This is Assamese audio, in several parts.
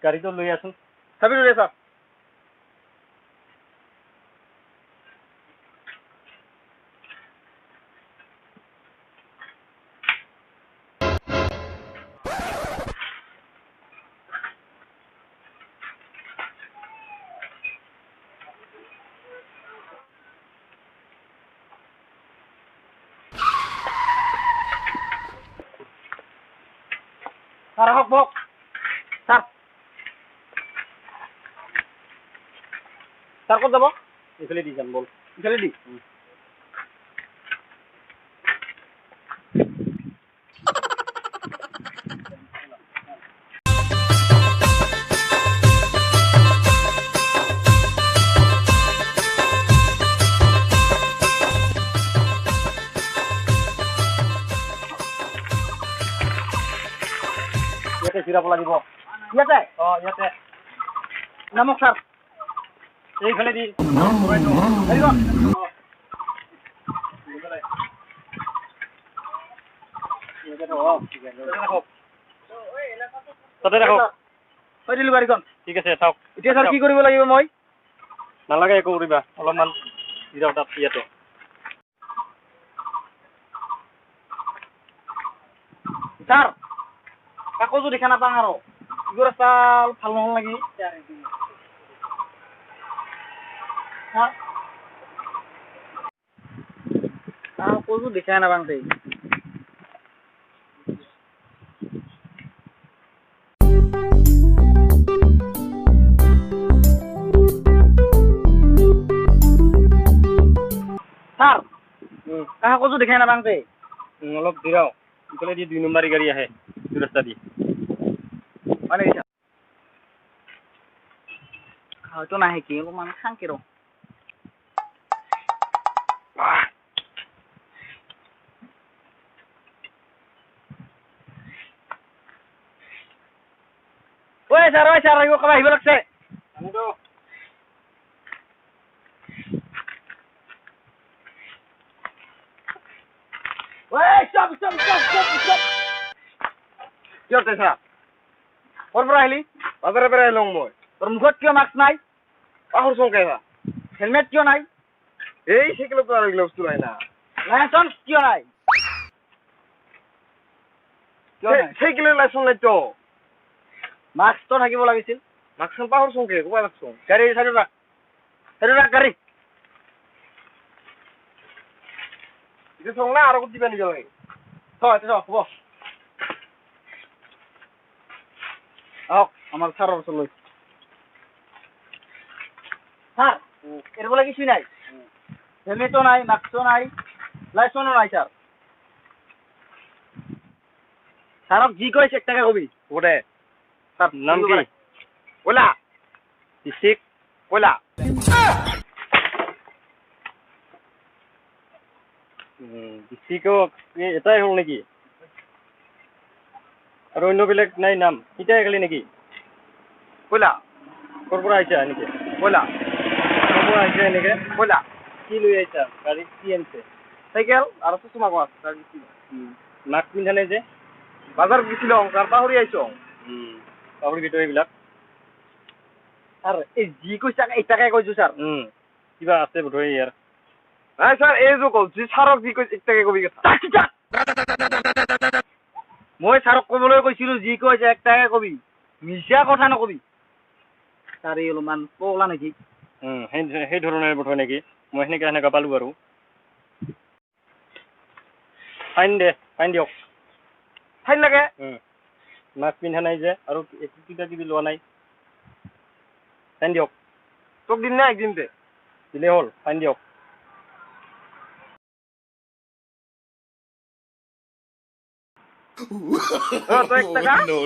গাড়ীটো লৈ আছোন চাবি লৈ আছা Sar hok bok. Sar. Sar kok যাব? ইফালে দি যাম বল ইফালে দি। ইয়াতে জিৰাব লাগিব ইয়াতে ইয়াতে নামক স্যাৰ এইফালে দি হেৰি কৰ তাতে ৰাখক থৈ দিলোঁ গাড়ীখন ঠিক আছে থাকক এতিয়া স্যাৰ কি কৰিব লাগিব মই নালাগে একো কৰিবা অলপমান জিৰাও তাত ইয়াতে স্যাৰ কাগজো দেখা নাপাওঁ আৰু ইগৰ ৰাস্তা অলপ ভাল নহ'ল নেকি কাগজো দেখাই নাপাওঁ দেই স্যাৰ কাগজো দেখাই নাপাওঁ দেই অলপ জিৰাও ইফালে দি 2 নম্বৰী গাড়ী আহে দু ৰাস্তা দি মানে কি হয়তো নাহে কি অলপমান খাংকি ৰ ঐ স্যাৰ আহিব কবা আহিব লাগছে stop! কি হচ্ছে স্যাৰ ক'ৰ পৰা আহিলি বাজাৰৰ পৰা আহিলোঁ মই তোৰ মুখত কিয় মাস্ক নাই পাহৰ চংকে হেলমেট কিয় নাই এই চাইকেলত আৰু এইগিলা বস্তু নাই না লাইচেন্স কিয় নাই চাইকেলৰ লাইচেন্স নাই তো মাস্ক তো থাকিব লাগিছিল মাস্ক পাহৰ চংকে ক'বা লাগছো গাড়ী চাইড ৰাখ গাড়ী itu songna aro kuti bani jole itu হ'ব আমার স্যার চলো স্যার এরকম কিছুই নাই হেলমেটও নাই মাস্কও নাই লাইসেন্সও নাই স্যার স্যারক জি কইছে 1 টাকা কবি ওরে স্যার নাম কি ওলা ডিস্ট্রিক্ট ওলা ডিস্ট্ৰিক্টও এটাই হ'ল নেকি আৰু অন্য বেলেগ নাই নাম এটাই খালি নেকি ওলা ক'ৰ পৰা আহিছা এনেকে ওলা ক'ৰ পৰা আহিছা এনেকে ওলা কি লৈ আহিছা গাড়ীত কি আনিছে চাইকেল আৰু চশমা কোৱা মাস্ক পিন্ধা নাই যে বাজাৰ গৈছিলো তাৰ পাহৰি আহিছো পাহৰি ভিতৰত এইবিলাক স্যাৰ এই জি কইছা 1 টাকা কইছো স্যাৰ কিবা আছে বোধহয় ইয়াৰ হ্যাঁ স্যার এই যে কইছি স্যারক জি কইছে 1 টাকা কবি মই স্যারক কবলৈ কৈছিলো জি কইছে 1 টাকা কবি মিছা কথা নকবি স্যার এই অলপমান পগলা নেকি সেই ধৰণৰ বোধহয় নেকি মই সেনেকা পালোঁ আৰু ফাইন দিয়ক ফাইন লাগে মাস্ক পিন্ধা নাই যে আৰু কিবা কিবি লোৱা নাই ফাইন দিয়ক তোক দিন না একদিনতে দিলে হ'ল ফাইন দিয়ক No.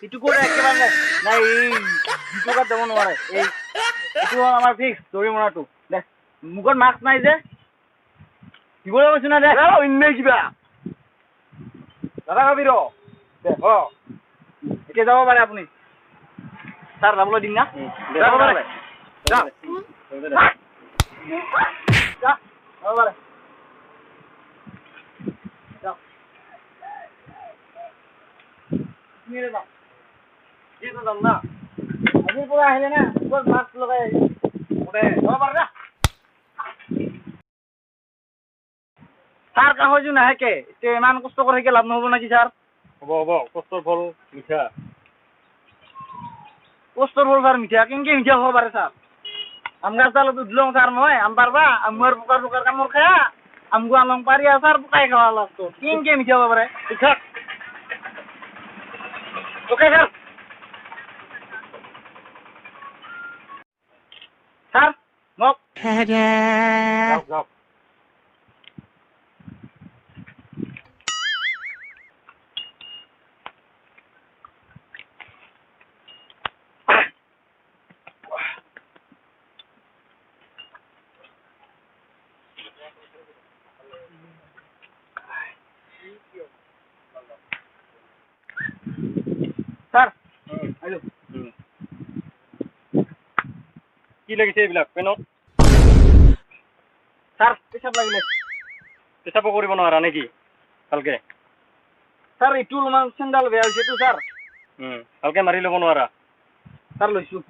ইটো করে একেবারে নাই দুটো কাট দেব নোৱাৰে এই ইটো আমাৰ ফিক্স দৰি মৰাটো দে মুখত মাস্ক নাই যে দিবলৈ কৈছো না দে অন্য কিবা দাদা ভাবি ৰ দে এতিয়া যাব পাৰে আপুনি স্যাৰ যাবলৈ দিম না যাব পাৰে যা যাব পাৰে নিয়ে যাম যিটো যাম না আজিৰ পৰা আহিলে না মুখত মাস্ক লগাই আহিব যাব পাৰা ছাৰ কাহজু নাহেকে এতিয়া ইমান কষ্ট কৰি থাকিলে লাভ নহ'ব নেকি ছাৰ হ'ব হ'ব কষ্টৰ ফল মিঠা কষ্টৰ ফল ছাৰ মিঠা কেনেকে মিঠা হ'ব পাৰে ছাৰ আম গাছ ডালত উঠলং ছাৰ মই আম পাৰবা আমৰ পোকাৰ পোকাৰ কামোৰ খায়া আমগো আলং পাৰি ছাৰ পোকাই খাৱা লাষ্টত কেনেকে মিঠা হ'ব পাৰে পিঠা ওকে ছাৰ ছাৰ মোক যাওক যাওক ছাৰ আহিলোঁ কি লাগিছে এইবিলাক পেনত ছাৰ পেচাব লাগিলে পেচাবো কৰিব নোৱাৰা নেকি ভালকে ছাৰ এইটো অলপমান চেণ্ডাল বেয়া হৈছেতো ছাৰ ভালকে মাৰি ল'ব নোৱাৰা ছাৰ লৈছোঁ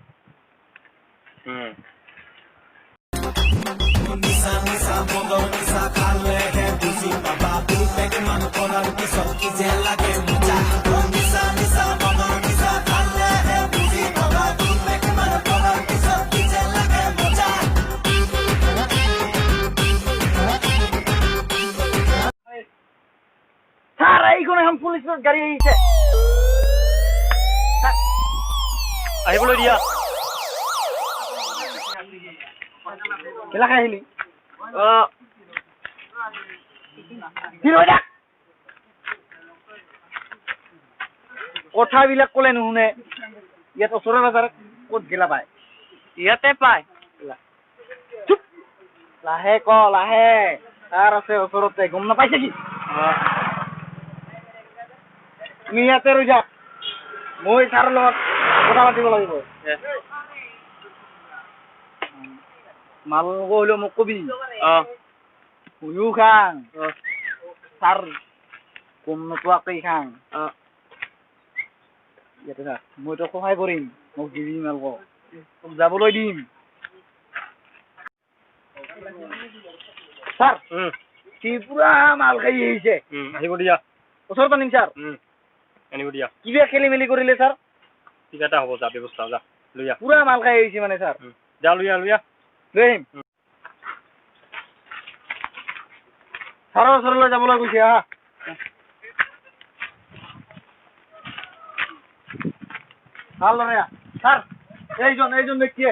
ছাৰ এইখন এখন পুলিচৰ গাড়ী আহিছে আহিবলৈ দিয়া কেলা খাই আহিলি কথাবিলাক ক'লে নুশুনে ইয়াত ওচৰে পাজৰে ক'ত গেলা পায় ইয়াতে পায় চুপ লাহে ক লাহে তাৰ আছে ওচৰতে গম নাপাইছে কি তুমি ইয়াতে ৰৈ যা মই ছাৰৰ লগত কথা পাতিব লাগিব মাল হলেও মোক কবি ময়ো খাং ছাৰ গম নোপোৱাকেই খাং ইয়াতে থাক মই তোক সহায় কৰিম মোক দিবি মালক তোক যাবলৈ দিম ছাৰ সি পুৰা মাল খাই আহিছে আহিব দিয়া ওচৰত আনিম ছাৰ আনিব দিয়া কিবা খেলি মেলি কৰিলে ছাৰ কিবা এটা হ'ব যা ব্যৱস্থা যা লৈ আহ পুৰা মাল খাই আহিছে মানে ছাৰ যা লৈ আহ লৈ আহ লৈ আহিম ছাৰৰ ওচৰলৈ যাবলৈ কৈছে আহা ভাল ল'ৰা ছাৰ এইজন ব্যক্তিয়ে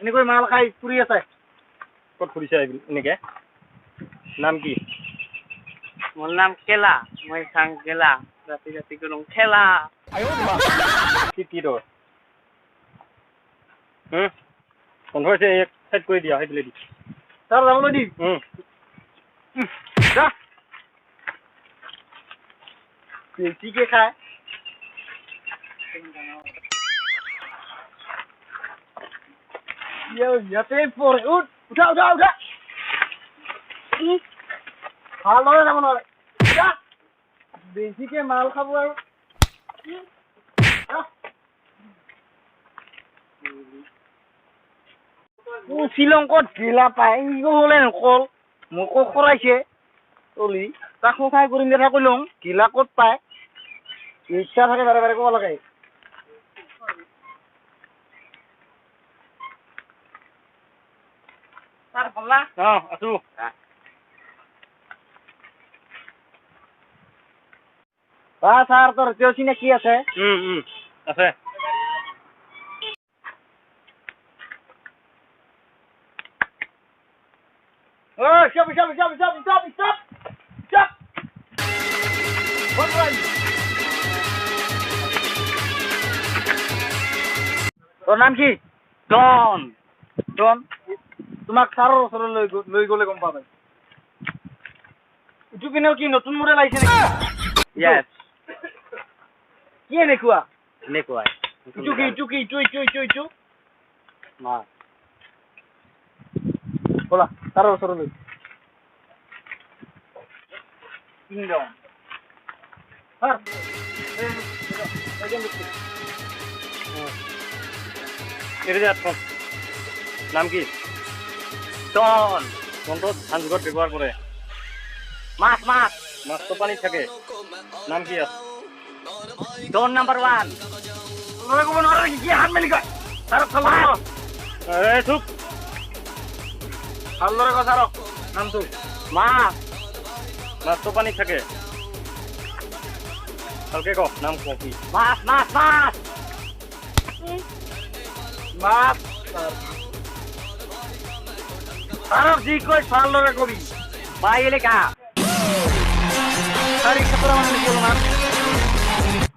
এনেকৈ মাল খাই ফুৰি আছে ক'ত ফুৰিছে এনেকে নাম কি মোৰ নাম কেলা মই খাং কেলা ৰাতি ৰাতি কৰোঁ খেলা কি তোৰ বন্ধ হৈছে এক চাইড কৰি দিয়া সেইফালে দি ছাৰ যাবলৈ দিম যা বেছিকে খায় ইয়াতে পৰে উঠা উঠা উঠা ভালদৰে যাব নোৱাৰে বেছিকে মাল খাব আৰু শ্ৰীলংকত ঢিলা পায় হলে নকল মোকো খৰাইছে চলি তাক সহায় কৰিম দেখা কৰিলং ঢিলা ক'ত পায় ইচ্ছা থাকে বাৰে বাৰে ক'ব লাগে ছাৰ ভালনা আছো ছাৰ তোৰ তেওঁ চিনাকি আছে আছে Stop. তোৰ নাম কি ডন ডন তোমাক ছাৰৰ ওচৰলৈ লৈ গ'লে গম পাবা ইটো পিনেও কি নতুন মডেল আহিছে নেকি য়েছ কি এনেকুৱা এনেকুৱাই ইটো ব'লা ছাৰৰ ওচৰলৈ ছাৰ এটা যে আটখন নাম কি টন কোনটো ধান যুগত ব্যৱহাৰ কৰে মাছ মাছ মাছটো পানীত থাকে নাম কি আছে টন নাম্বার 1 তোরা কোন আর কি হাত মেলি কয় তার ফলা এই চুপ ভালদৰে কথা ৰ নামটো মাছ মাছটো পানীত থাকে ভালকে ক নাম ক কি মাছ মাছ মাছ মাছ তারক জি কই ভালদৰে কবি ভাই এলেকা আরে কতরা মানে বলো না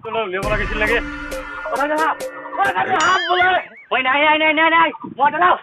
তোলা উলিয়াব লাগিছিল নেকি ওরা যা ওরা কাছে হাত বলে ওই নাই নাই নাই নাই নাই মডেল আও